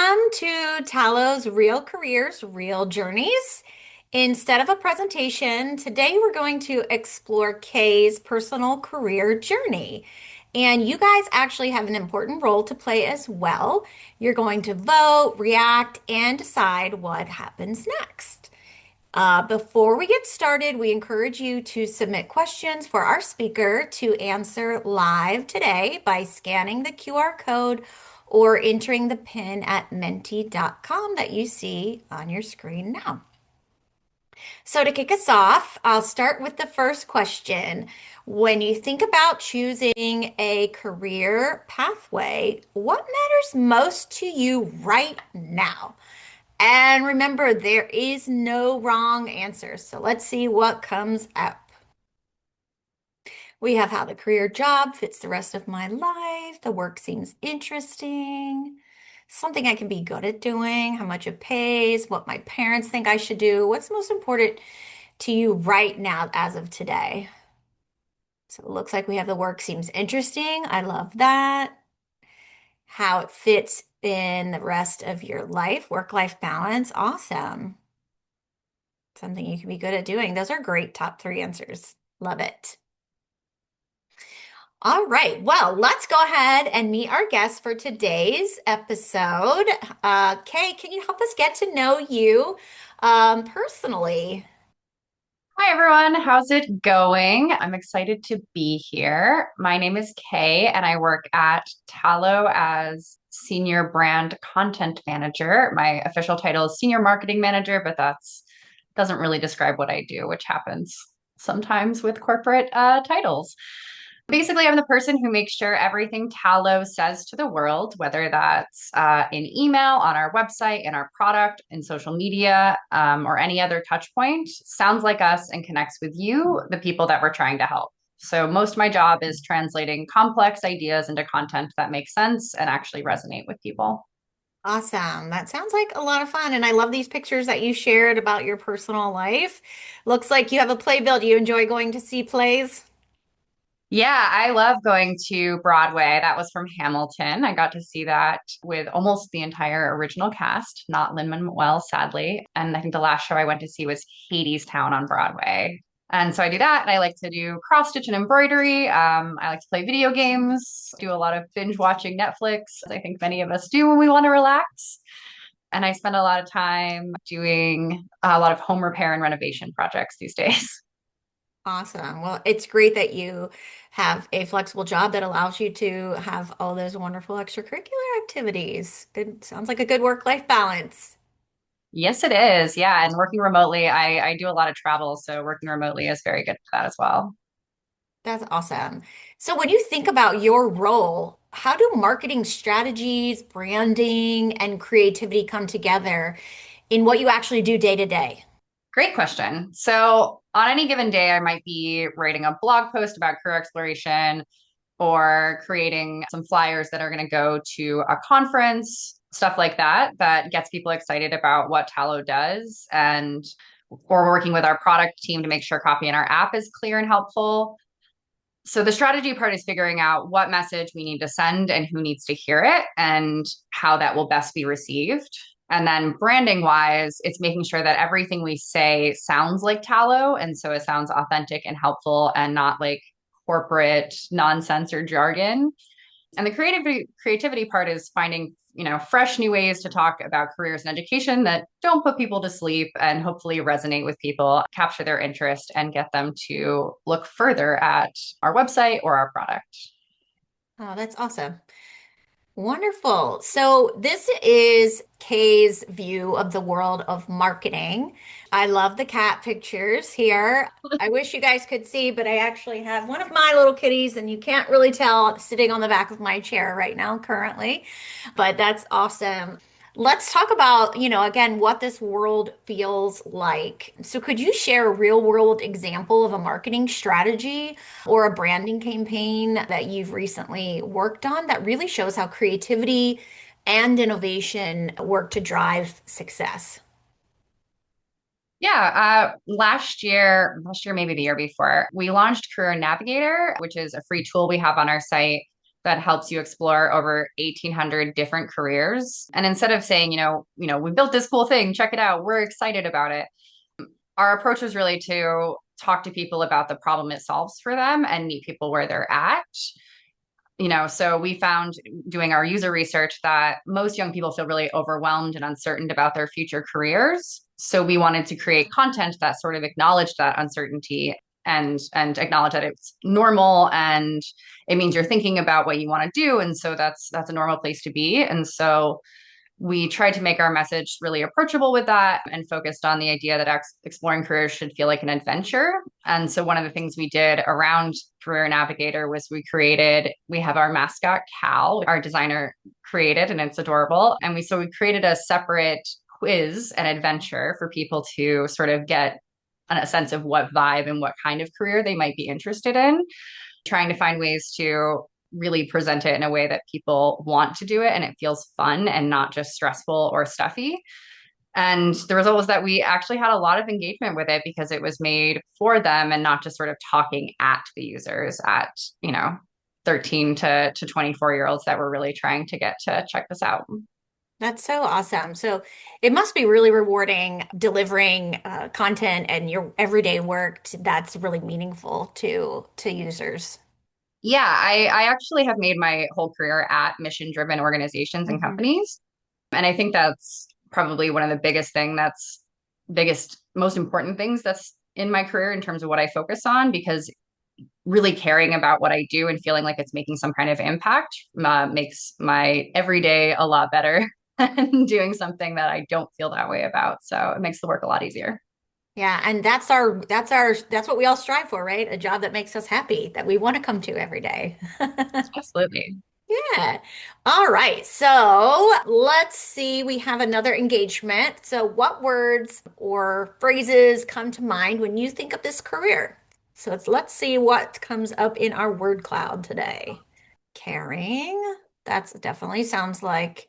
Welcome to Tallo's Real Careers, Real Journeys. Instead of a presentation, today we're going to explore Kay's personal career journey. And you guys actually have an important role to play as well. You're going to vote, react, and decide what happens next. Before we get started, we encourage you to submit questions for our speaker to answer live today by scanning the QR code or entering the pin at menti.com that you see on your screen now. So, to kick us off, I'll start with the first question. When you think about choosing a career pathway, what matters most to you right now? And remember, there is no wrong answer. So let's see what comes up. We have how the career job fits the rest of my life. The work seems interesting. Something I can be good at doing, how much it pays, what my parents think I should do. What's most important to you right now as of today? So it looks like we have the work seems interesting. I love that. How it fits in the rest of your life, work-life balance. Awesome. Something you can be good at doing. Those are great top three answers. Love it. All right. Well, let's go ahead and meet our guest for today's episode. Kay, can you help us get to know you personally? Hi everyone, how's it going? I'm excited to be here. My name is Kay and I work at Tallo as Senior Brand Content Manager. My official title is Senior Marketing Manager, but that's doesn't really describe what I do, which happens sometimes with corporate titles. Basically, I'm the person who makes sure everything Tallo says to the world, whether that's in email, on our website, in our product, in social media, or any other touch point, sounds like us and connects with you, the people that we're trying to help. So, most of my job is translating complex ideas into content that makes sense and actually resonate with people. Awesome. That sounds like a lot of fun. And I love these pictures that you shared about your personal life. Looks like you have a playbill. Do you enjoy going to see plays? Yeah, I love going to Broadway. That was from Hamilton. I got to see that with almost the entire original cast, not Lin-Manuel, sadly. And I think the last show I went to see was Hadestown on Broadway. And so I do that. And I like to do cross stitch and embroidery. I like to play video games, do a lot of binge watching Netflix, as I think many of us do when we want to relax. And I spend a lot of time doing a lot of home repair and renovation projects these days. Awesome. Well, it's great that you have a flexible job that allows you to have all those wonderful extracurricular activities. Good, sounds like a good work-life balance. Yes, it is. Yeah. And working remotely, I do a lot of travel. So working remotely is very good for that as well. That's awesome. So when you think about your role, how do marketing strategies, branding, and creativity come together in what you actually do day to day? Great question. So on any given day, I might be writing a blog post about career exploration or creating some flyers that are going to go to a conference, stuff like that, that gets people excited about what Tallo does. And or working with our product team to make sure copy in our app is clear and helpful. So the strategy part is figuring out what message we need to send and who needs to hear it and how that will best be received. And then branding wise, it's making sure that everything we say sounds like Tallo. And so it sounds authentic and helpful and not like corporate nonsense or jargon. And the creativity part is finding, fresh new ways to talk about careers and education that don't put people to sleep and hopefully resonate with people, capture their interest and get them to look further at our website or our product. Oh, that's awesome. Wonderful. So, this is Kay's view of the world of marketing. I love the cat pictures here. I wish you guys could see, but I actually have one of my little kitties, and you can't really tell sitting on the back of my chair right now, currently. But that's awesome. Let's talk about, again, what this world feels like. So, could you share a real world example of a marketing strategy or a branding campaign that you've recently worked on that really shows how creativity and innovation work to drive success? Yeah, last year, maybe the year before, we launched Career Navigator, which is a free tool we have on our site that helps you explore over 1,800 different careers. And instead of saying, we built this cool thing, check it out, we're excited about it, our approach was really to talk to people about the problem it solves for them and meet people where they're at. So we found doing our user research that most young people feel really overwhelmed and uncertain about their future careers. So we wanted to create content that sort of acknowledged that uncertainty and acknowledge that it's normal and it means you're thinking about what you want to do. And so that's a normal place to be. And so we tried to make our message really approachable with that and focused on the idea that exploring careers should feel like an adventure. And so one of the things we did around Career Navigator was we have our mascot Cal, our designer created, and it's adorable. And we created a separate quiz and adventure for people to sort of get a sense of what vibe and what kind of career they might be interested in, trying to find ways to really present it in a way that people want to do it and it feels fun and not just stressful or stuffy. And the result was that we actually had a lot of engagement with it because it was made for them and not just sort of talking at the users, at, you know, 13 to 24-year olds that were really trying to get to check this out. That's so awesome. So it must be really rewarding delivering content and your everyday work that's really meaningful to users. Yeah, I actually have made my whole career at mission driven organizations and Mhm. companies. And I think that's probably one of the biggest, most important things that's in my career in terms of what I focus on, because really caring about what I do and feeling like it's making some kind of impact makes my everyday a lot better than doing something that I don't feel that way about. So it makes the work a lot easier. Yeah, and that's what we all strive for, right? A job that makes us happy, that we want to come to every day. Absolutely. Yeah. All right. So let's see. We have another engagement. So, what words or phrases come to mind when you think of this career? So, let's see what comes up in our word cloud today. Caring. That's definitely sounds like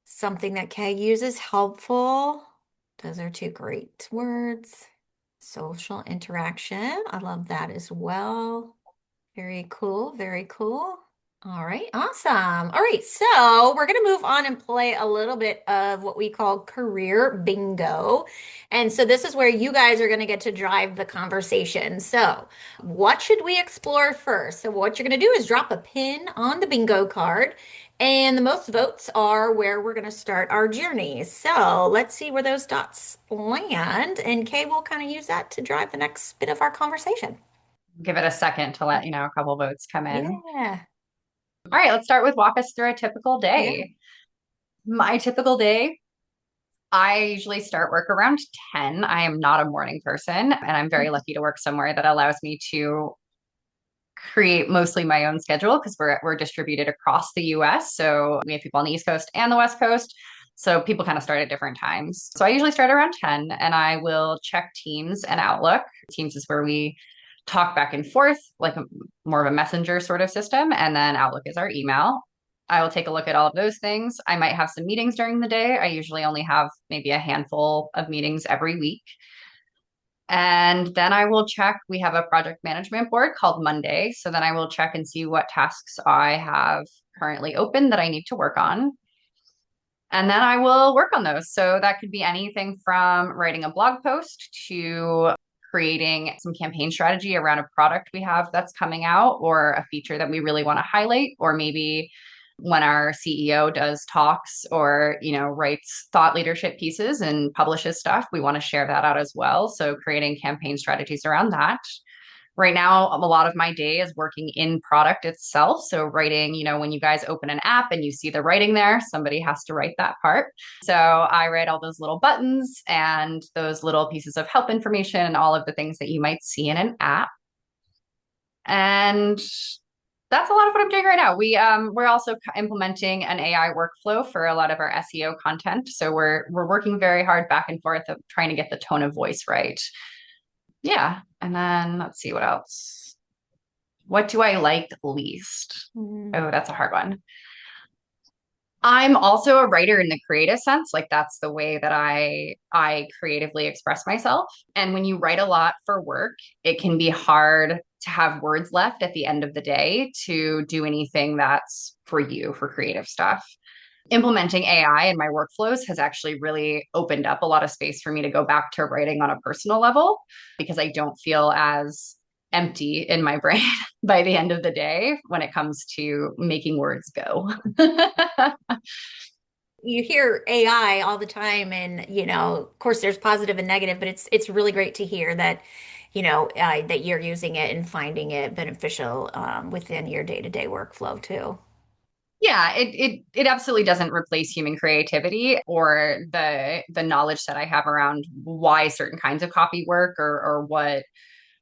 something that Kay uses. Helpful. Those are two great words. Social interaction. I love that as well. Very cool. Very cool. All right. Awesome. All right. So we're going to move on and play a little bit of what we call career bingo. And so this is where you guys are going to get to drive the conversation. So what should we explore first? So what you're going to do is drop a pin on the bingo card. And the most votes are where we're going to start our journey. So let's see where those dots land. And Kay will kind of use that to drive the next bit of our conversation. Give it a second to let, a couple votes come in. Yeah. All right, let's start with walk us through a typical Yeah. day. My typical day, I usually start work around 10. I am not a morning person, and I'm very lucky to work somewhere that allows me to create mostly my own schedule because we're distributed across the US. So we have people on the East Coast and the West Coast. So people kind of start at different times. So I usually start around 10 and I will check Teams and Outlook. Teams is where we talk back and forth, like more of a messenger sort of system. And then Outlook is our email. I will take a look at all of those things. I might have some meetings during the day. I usually only have maybe a handful of meetings every week. And then I will check. We have a project management board called Monday. So then I will check and see what tasks I have currently open that I need to work on. And then I will work on those. So that could be anything from writing a blog post to creating some campaign strategy around a product we have that's coming out or a feature that we really want to highlight, or maybe when our CEO does talks or, writes thought leadership pieces and publishes stuff, we want to share that out as well. So creating campaign strategies around that. Right now, a lot of my day is working in product itself. So writing, when you guys open an app and you see the writing there, somebody has to write that part. So I write all those little buttons and those little pieces of help information and all of the things that you might see in an app. And that's a lot of what I'm doing right now. We're also implementing an AI workflow for a lot of our SEO content. So we're working very hard back and forth of trying to get the tone of voice right. Yeah. And then let's see what else. What do I like least? Mm. Oh, that's a hard one. I'm also a writer in the creative sense. Like that's the way that I creatively express myself. And when you write a lot for work, it can be hard. to have words left at the end of the day to do anything that's for you for creative stuff. Implementing AI in my workflows has actually really opened up a lot of space for me to go back to writing on a personal level because I don't feel as empty in my brain by the end of the day when it comes to making words go. You hear AI all the time, and of course, there's positive and negative, but it's really great to hear that, that you're using it and finding it beneficial within your day-to-day workflow too. Yeah, it absolutely doesn't replace human creativity or the knowledge that I have around why certain kinds of copy work or what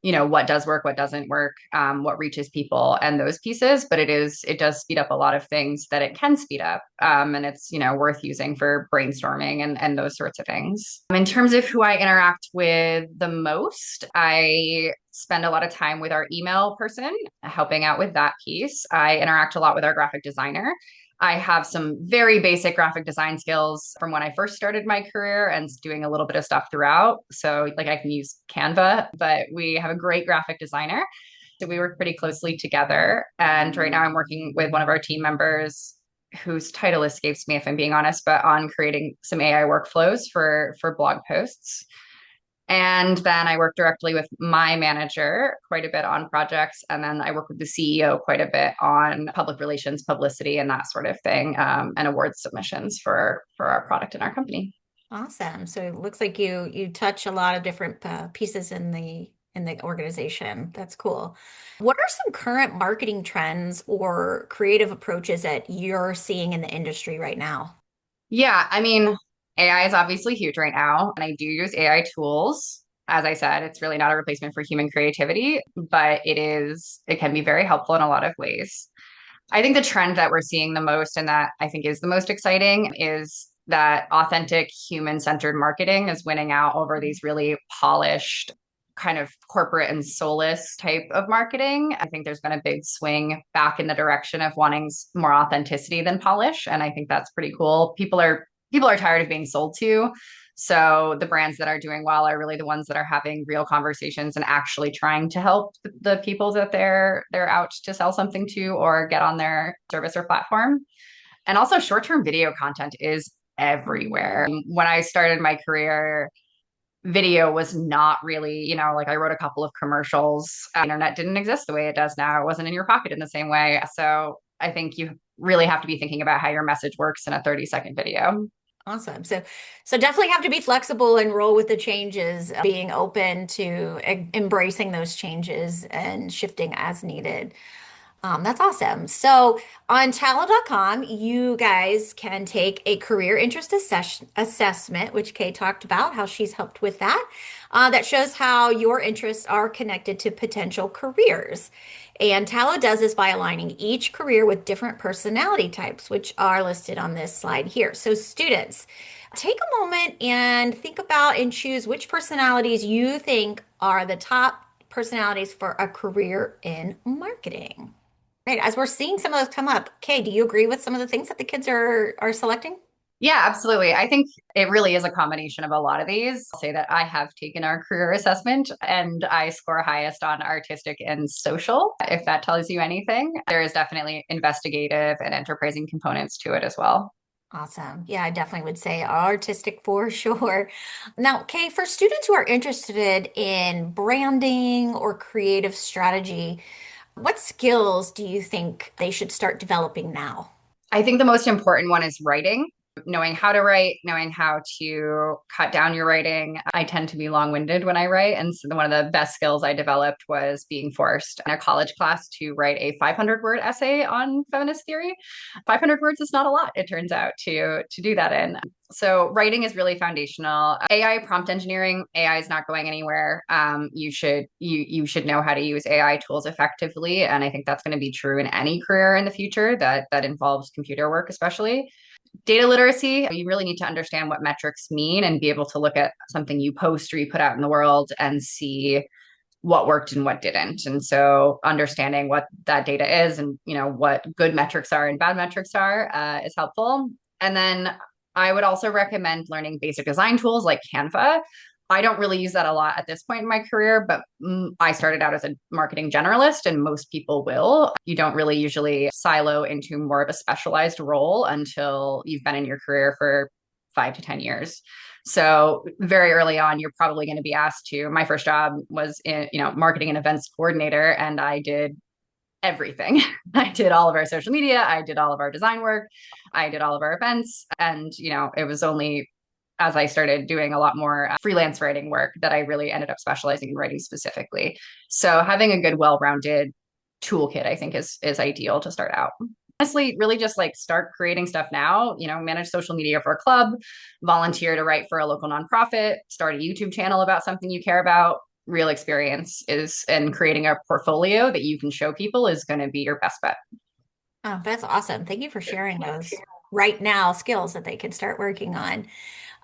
what does work, what doesn't work, what reaches people and those pieces. But it does speed up a lot of things that it can speed up. And it's, worth using for brainstorming and those sorts of things. In terms of who I interact with the most, I spend a lot of time with our email person, helping out with that piece. I interact a lot with our graphic designer. I have some very basic graphic design skills from when I first started my career and doing a little bit of stuff throughout. So, like, I can use Canva, but we have a great graphic designer. So, we work pretty closely together. And right now, I'm working with one of our team members whose title escapes me, if I'm being honest, but on creating some AI workflows for blog posts. And then I work directly with my manager quite a bit on projects. And then I work with the CEO quite a bit on public relations, publicity, and that sort of thing, and award submissions for our product in our company. Awesome. So it looks like you touch a lot of different pieces in the organization. That's cool. What are some current marketing trends or creative approaches that you're seeing in the industry right now? Yeah, I mean, AI is obviously huge right now, and I do use AI tools. As I said, it's really not a replacement for human creativity, but it can be very helpful in a lot of ways. I think the trend that we're seeing the most and that I think is the most exciting is that authentic human centered marketing is winning out over these really polished kind of corporate and soulless type of marketing. I think there's been a big swing back in the direction of wanting more authenticity than polish, and I think that's pretty cool. People are tired of being sold to. So the brands that are doing well are really the ones that are having real conversations and actually trying to help the people that they're out to sell something to or get on their service or platform. And also short-term video content is everywhere. When I started my career, video was not really, like I wrote a couple of commercials. Internet didn't exist the way it does now. It wasn't in your pocket in the same way. So I think you really have to be thinking about how your message works in a 30-second video. Awesome. So definitely have to be flexible and roll with the changes, being open to embracing those changes and shifting as needed. That's awesome. So on Tallo.com, you guys can take a career interest assessment, which Kay talked about, how she's helped with that. That shows how your interests are connected to potential careers. And Tallo does this by aligning each career with different personality types, which are listed on this slide here. So students, take a moment and think about and choose which personalities you think are the top personalities for a career in marketing. Right. As we're seeing some of those come up, Kay, do you agree with some of the things that the kids are selecting? Yeah, absolutely. I think it really is a combination of a lot of these. I'll say that I have taken our career assessment and I score highest on artistic and social, if that tells you anything. There is definitely investigative and enterprising components to it as well. Awesome. Yeah, I definitely would say artistic for sure. Now, Kay, for students who are interested in branding or creative strategy, what skills do you think they should start developing now? I think the most important one is writing, knowing how to write, knowing how to cut down your writing. I tend to be long winded when I write. And so one of the best skills I developed was being forced in a college class to write a 500-word essay on feminist theory. 500 words is not a lot, it turns out, to do that in. So writing is really foundational. AI prompt engineering, AI is not going anywhere. You should know how to use AI tools effectively, and I think that's going to be true in any career in the future that involves computer work, especially. Data literacy, you really need to understand what metrics mean and be able to look at something you post or you put out in the world and see what worked and what didn't. And so understanding what that data is and what good metrics are and bad metrics are is helpful. And then I would also recommend learning basic design tools like Canva. I don't really use that a lot at this point in my career, but I started out as a marketing generalist, and most people will. You don't really usually silo into more of a specialized role until you've been in your career for 5 to 10 years. So very early on, you're probably going to be asked to. My first job was in, marketing and events coordinator, and I did everything. I did all of our social media, I did all of our design work, I did all of our events. And, it was only as I started doing a lot more freelance writing work that I really ended up specializing in writing specifically. So having a good, well-rounded toolkit, I think is ideal to start out. Honestly, really just like start creating stuff now, manage social media for a club, volunteer to write for a local nonprofit, start a YouTube channel about something you care about. Real experience is and creating a portfolio that you can show people is going to be your best bet. Oh, that's awesome. Thank you for sharing those right now skills that they can start working on.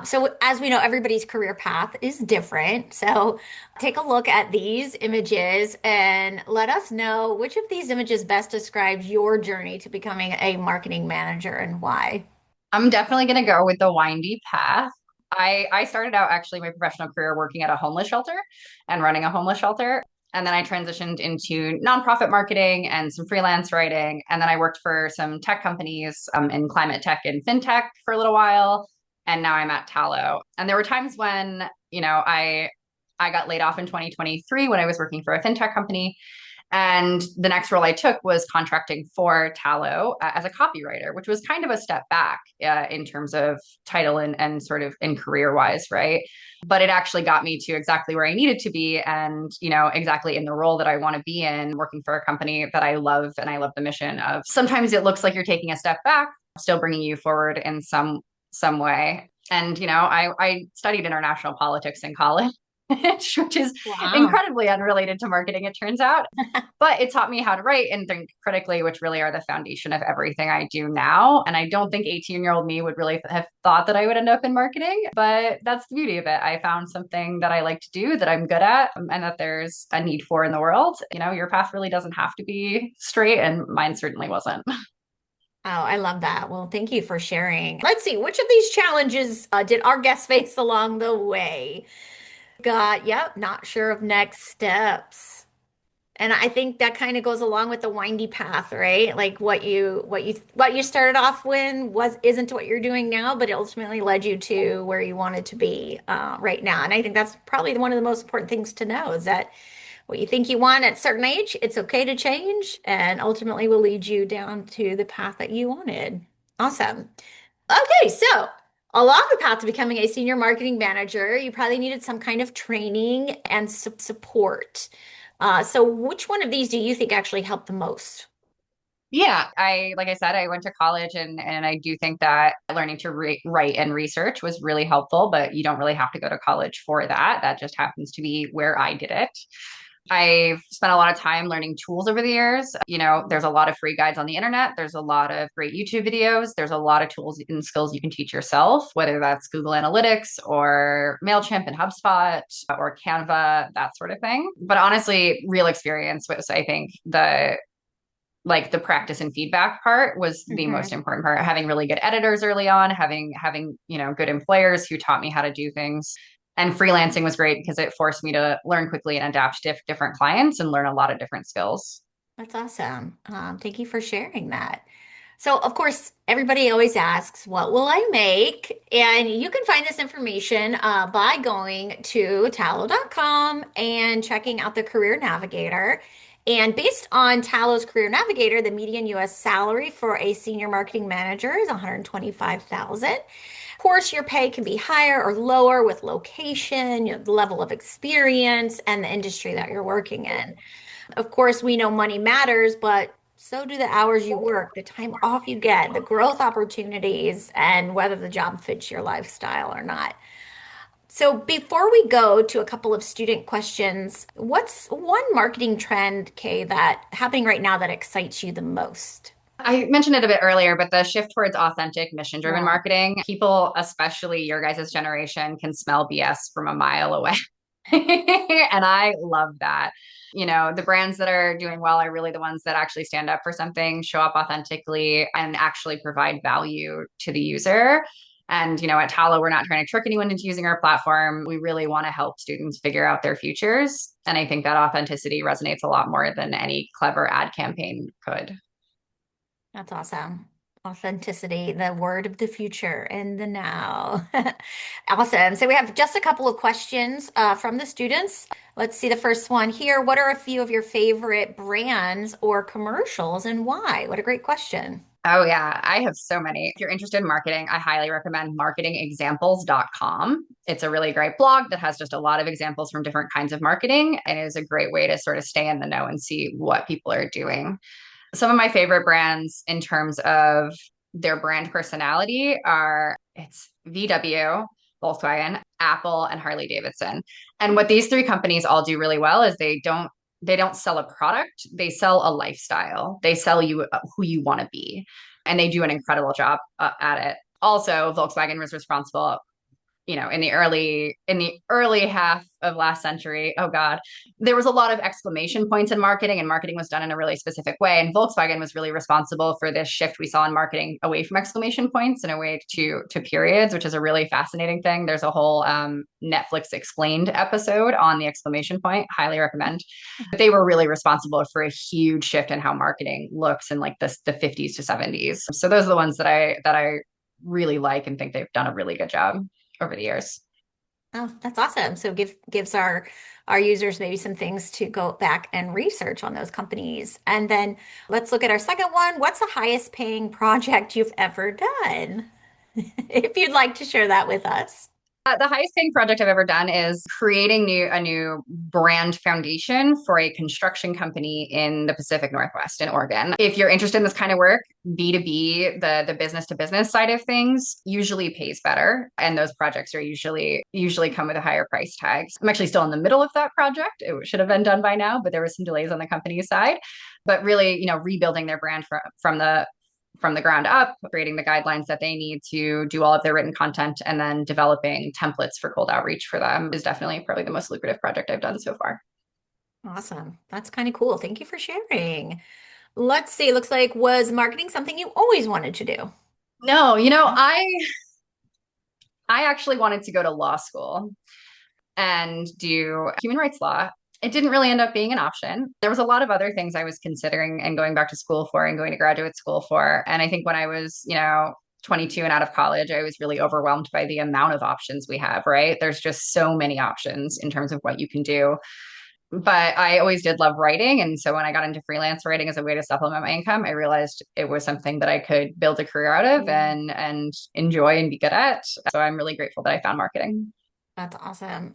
So, as we know, everybody's career path is different. So, take a look at these images and let us know which of these images best describes your journey to becoming a marketing manager and why. I'm definitely going to go with the windy path. I started out actually my professional career working at a homeless shelter and running a homeless shelter. And then I transitioned into nonprofit marketing and some freelance writing. And then I worked for some tech companies in climate tech and fintech for a little while. And now I'm at Tallo. And there were times when, I got laid off in 2023 when I was working for a fintech company. And the next role I took was contracting for Tallo as a copywriter, which was kind of a step back in terms of title and sort of in career wise, right? But it actually got me to exactly where I needed to be and, exactly in the role that I want to be in, working for a company that I love. And I love the mission of sometimes it looks like you're taking a step back, still bringing you forward in some way. And, I studied international politics in college. Which is Wow. incredibly unrelated to marketing, it turns out. But it taught me how to write and think critically, which really are the foundation of everything I do now. And I don't think 18-year-old me would really have thought that I would end up in marketing, but that's the beauty of it. I found something that I like to do, that I'm good at, and that there's a need for in the world. Your path really doesn't have to be straight, and mine certainly wasn't. Oh, I love that. Well, thank you for sharing. Let's see, which of these challenges did our guests face along the way? Yep, not sure of next steps. And I think that kind of goes along with the windy path, right? Like what you started off when was isn't what you're doing now, but it ultimately led you to where you wanted to be right now. And I think that's probably one of the most important things to know is that what you think you want at a certain age, it's okay to change, and ultimately will lead you down to the path that you wanted. Awesome. Okay, so along the path to becoming a senior marketing manager, you probably needed some kind of training and support. So which one of these do you think actually helped the most? Yeah, like I said, I went to college and I do think that learning to write and research was really helpful, but you don't really have to go to college for that. That just happens to be where I did it. I've spent a lot of time learning tools over the years. There's a lot of free guides on the internet. There's a lot of great YouTube videos. There's a lot of tools and skills you can teach yourself, whether that's Google Analytics or MailChimp and HubSpot or Canva, that sort of thing. But honestly, real experience was, I think, the practice and feedback part was the most Hmm. important part. Having really good editors early on, having good employers who taught me how to do things. And freelancing was great because it forced me to learn quickly and adapt to different clients and learn a lot of different skills. That's awesome. Thank you for sharing that. So, of course, everybody always asks, what will I make? And you can find this information by going to tallo.com and checking out the Career Navigator. And based on Tallo's Career Navigator, the median US salary for a senior marketing manager is 125,000. Of course, your pay can be higher or lower with location, the level of experience, and the industry that you're working in. Of course, we know money matters, but so do the hours you work, the time off you get, the growth opportunities, and whether the job fits your lifestyle or not. So, before we go to a couple of student questions, what's one marketing trend, Kay, that happening right now that excites you the most? I mentioned it a bit earlier, but the shift towards authentic, mission driven Yeah. marketing, people, especially your guys' generation, can smell BS from a mile away. And I love that. The brands that are doing well are really the ones that actually stand up for something, show up authentically, and actually provide value to the user. And, at Tallo, we're not trying to trick anyone into using our platform. We really want to help students figure out their futures. And I think that authenticity resonates a lot more than any clever ad campaign could. That's awesome. Authenticity, the word of the future in the now. Awesome. So we have just a couple of questions from the students. Let's see the first one here. What are a few of your favorite brands or commercials and why? What a great question. Oh, yeah. I have so many. If you're interested in marketing, I highly recommend marketingexamples.com. It's a really great blog that has just a lot of examples from different kinds of marketing and is a great way to sort of stay in the know and see what people are doing. Some of my favorite brands in terms of their brand personality are it's VW, Volkswagen, Apple, and Harley Davidson. And what these three companies all do really well is they don't sell a product, they sell a lifestyle. They sell you who you want to be. And they do an incredible job at it. Also, Volkswagen was responsible in the early half of last century, oh God, there was a lot of exclamation points in marketing, and marketing was done in a really specific way. And Volkswagen was really responsible for this shift we saw in marketing away from exclamation points and away to periods, which is a really fascinating thing. There's a whole Netflix explained episode on the exclamation point. Highly recommend. But they were really responsible for a huge shift in how marketing looks in like the 50s to 70s. So those are the ones that I really like and think they've done a really good job over the years. Oh, that's awesome. So gives our users maybe some things to go back and research on those companies. And then let's look at our second one. What's the highest paying project you've ever done? If you'd like to share that with us. The highest paying project I've ever done is creating a new brand foundation for a construction company in the Pacific Northwest in Oregon. If you're interested in this kind of work, B2B, the business to business side of things usually pays better. And those projects are usually come with a higher price tag. I'm actually still in the middle of that project. It should have been done by now, but there was some delays on the company's side. But really, rebuilding their brand from the ground up, creating the guidelines that they need to do all of their written content, and then developing templates for cold outreach for them is definitely probably the most lucrative project I've done so far. Awesome. That's kind of cool. Thank you for sharing. Let's see. Looks like was marketing something you always wanted to do? No, I actually wanted to go to law school and do human rights law. It didn't really end up being an option. There was a lot of other things I was considering and going back to school for and going to graduate school for. And I think when I was, 22 and out of college, I was really overwhelmed by the amount of options we have, right? There's just so many options in terms of what you can do. But I always did love writing. And so when I got into freelance writing as a way to supplement my income, I realized it was something that I could build a career out of and enjoy and be good at. So I'm really grateful that I found marketing. That's awesome.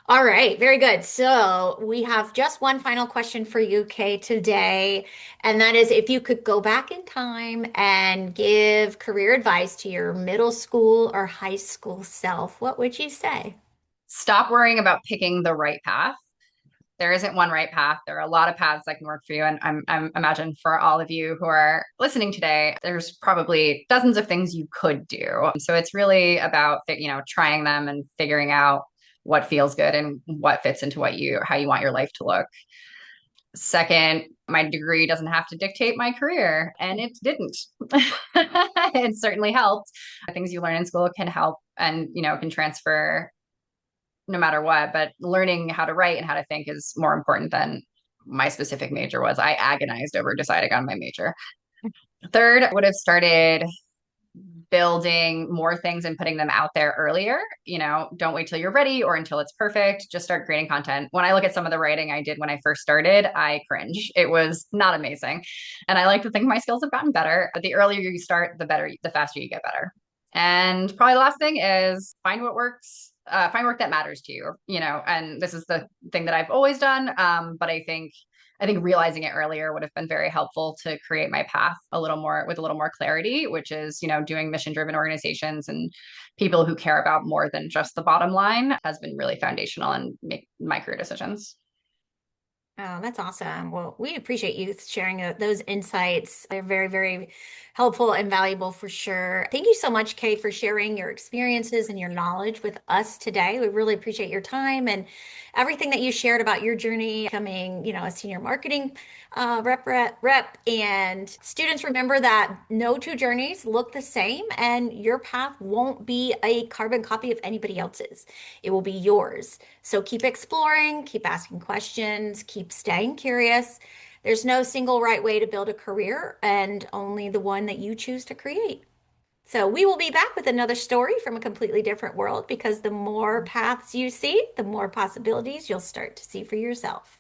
All right, very good. So we have just one final question for you, Kay, today. And that is if you could go back in time and give career advice to your middle school or high school self, what would you say? Stop worrying about picking the right path. There isn't one right path. There are a lot of paths that can work for you. And I'm imagine for all of you who are listening today, there's probably dozens of things you could do. So it's really about, trying them and figuring out what feels good and what fits into how you want your life to look. Second, my degree doesn't have to dictate my career, and it didn't. It certainly helped. Things you learn in school can help and, can transfer no matter what, but learning how to write and how to think is more important than my specific major was. I agonized over deciding on my major. Third, I would have started building more things and putting them out there earlier. Don't wait till you're ready or until it's perfect. Just start creating content. When I look at some of the writing I did when I first started, I cringe. It was not amazing. And I like to think my skills have gotten better. But the earlier you start, the faster you get better. And probably the last thing is find what works. Find work that matters to you, and this is the thing that I've always done. But I think realizing it earlier would have been very helpful to create my path with a little more clarity, which is, doing mission driven organizations and people who care about more than just the bottom line has been really foundational in my career decisions. Oh, that's awesome. Well, we appreciate you sharing those insights. They're very, very helpful and valuable for sure. Thank you so much, Kay, for sharing your experiences and your knowledge with us today. We really appreciate your time and everything that you shared about your journey becoming, a senior marketing rep. And students, remember that no two journeys look the same, and your path won't be a carbon copy of anybody else's. It will be yours. So keep exploring, keep asking questions, keep staying curious. There's no single right way to build a career, and only the one that you choose to create. So we will be back with another story from a completely different world, because the more paths you see, the more possibilities you'll start to see for yourself.